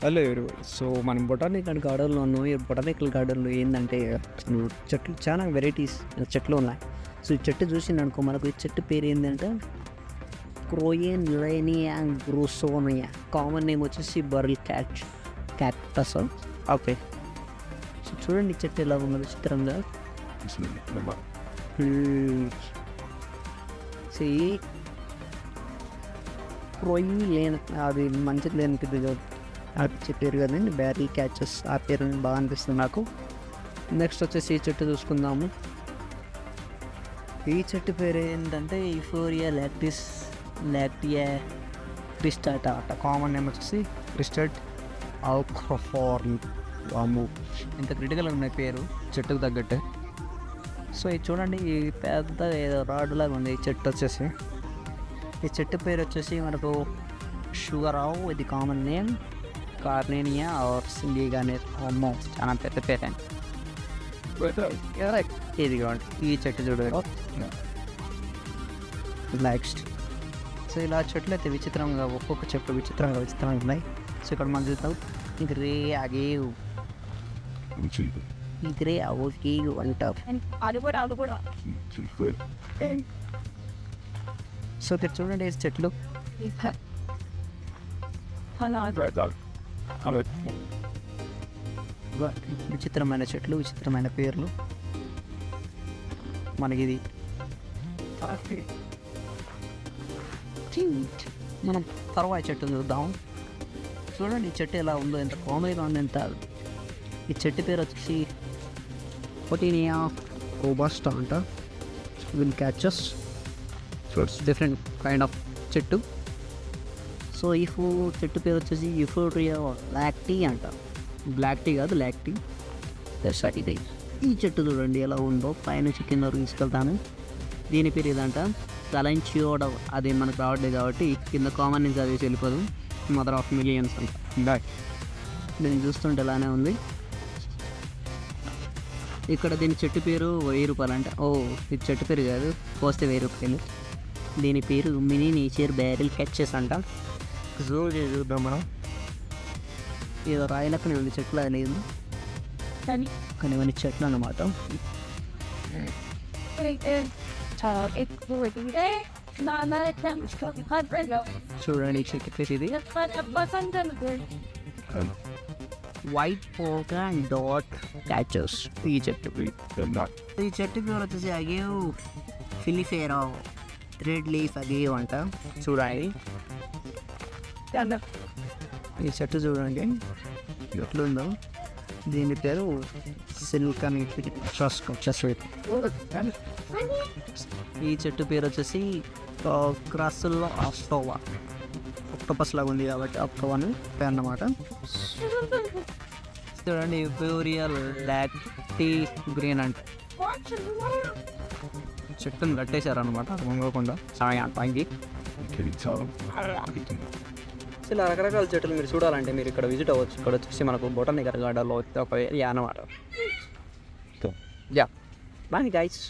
Hello everybody. So మనం botanical గార్డెన్లో ఉన్నాం. ఈ బొటానికల్ గార్డెన్లో ఏంటంటే చెట్లు చాలా వెరైటీస్ చెట్లు ఉన్నాయి. సో ఈ చెట్టు చూసింది అనుకో, మనకు ఈ చెట్టు పేరు ఏంటంటే క్రోయన్ లైనియా గ్రూసోనియా. కామన్ నేమ్ వచ్చేసి బర్ల్ క్యాక్టస్. ఓకే, సో చూడండి చెట్టు ఎలా ఉన్నది చిత్రంగా. సో ఈ క్రోయి లేని అది మంచిది లేని ఆ పేరు కదండి, బ్యారీ క్యాచెస్. ఆ పేరు బాగా అనిపిస్తుంది నాకు. నెక్స్ట్ వచ్చేసి ఈ చెట్టు చూసుకుందాము. ఈ చెట్టు పేరు ఏంటంటే ఇఫోరియా లాక్టియా క్రిస్టాటా అట. కామన్ నేమ్ వచ్చేసి క్రిస్టట్ ఆల్క్రోఫార్మ్. వాము, ఇంత క్రిటికల్ ఉన్నాయి పేరు చెట్టుకు తగ్గట్టే. సో ఇది చూడండి, ఈ పెద్ద ఏదో రాడ్ లాగా ఉంది ఈ చెట్టు వచ్చేసి. ఈ చెట్టు పేరు వచ్చేసి మనకు షుగరావు. ఇది కామన్ నేమ్ కార్నేనియా ఆర్ సిండిగానే. అమ్మో, చాలా పెద్ద పేరు అండి. ఇది ఈ చెట్టు చూడండి నెక్స్ట్. సో ఇలా చెట్లు అయితే విచిత్రంగా, ఒక్కొక్క చెట్లు విచిత్రంగా ఉన్నాయి. సో ఇక్కడ మనం చూస్తాం గ్రే అగేవ్, గ్రే అవగేవ్ అంటారు. సో ఇక్కడ చూడండి ఈ చెట్లు విచిత్రమైన చెట్లు, విచిత్రమైన పేర్లు. మనకి ఇది మనం తర్వాత చెట్టు చూద్దాం. చూడండి ఈ చెట్టు ఎలా ఉందో, ఎంత కామెడీగా ఉంది. ఎంత ఈ చెట్టు పేరు వచ్చేసి పొటీనియా రోబస్టా అంట. Will catches. So it's different kind of చెట్టు. సో ఈ చెట్టు పేరు వచ్చేసి యుఫోరియా లాక్టీ అంట. బ్లాక్ టీ కాదు, లాక్ టీ. ఇది ఈ చెట్టు చూడండి ఎలా ఉందో, పైన కింద తీసుకెళ్తాను. దీని పేరు ఇదంట సలెన్చియోడ. అది మనకు రావట్లేదు కాబట్టి కింద కామన్ నుంచి చదివేసి వెళ్ళిపోదు. మదర్ ఆఫ్ మిలియన్స్ అంట. దీన్ని చూస్తుంటే ఎలానే ఉంది. ఇక్కడ దీని చెట్టు పేరు 1000 రూపాయలు అంట. ఓ, ఇది చెట్టు పేరు కాదు, పోస్తే 1000 రూపాయలు. దీని పేరు మినీ నేచర్ బ్యారిల్ క్యాచెస్ అంట. చూద్దాం మనం. ఏదో రాయలక్కనే ఉంది, చెట్లు లేదు కానీ ఇవన్నీ చెట్లు అన్నమాట. చూడండి చెట్టు పేరు ఇది వైట్ పోగా అండ్ డాట్ క్యాచెస్. ఈ చెట్టు పేరు వచ్చేసి అగేవ్ ఫిలిఫేరా రెడ్ లీఫ్ అగేవ్ అంట. చూడండి ఈ చెట్టు చూడండి ఎట్లుందో. దీని పేరు సిల్క్ అని ఈ చెట్టు పేరు వచ్చేసి క్రాసుల్లో ఆస్టోవా. ఆక్టోపస్ లాగా ఉంది కాబట్టి ఆక్టోవా అని పేరు అన్నమాట. చూడండి యూఫోరియల్ లాక్టీ గ్రీన్ అంటే చెట్టును కట్టేశారు అనమాట వంగకుండా సాయంత్రానికి. ఇలా రకరకాల చెట్లు మీరు చూడాలంటే మీరు ఇక్కడ విజిట్ అవ్వచ్చు. ఇక్కడ వచ్చేసి మనకు బొటానికల్ గార్డెన్లో ఒక ఏరియా అన్నమాట. Yeah bye guys.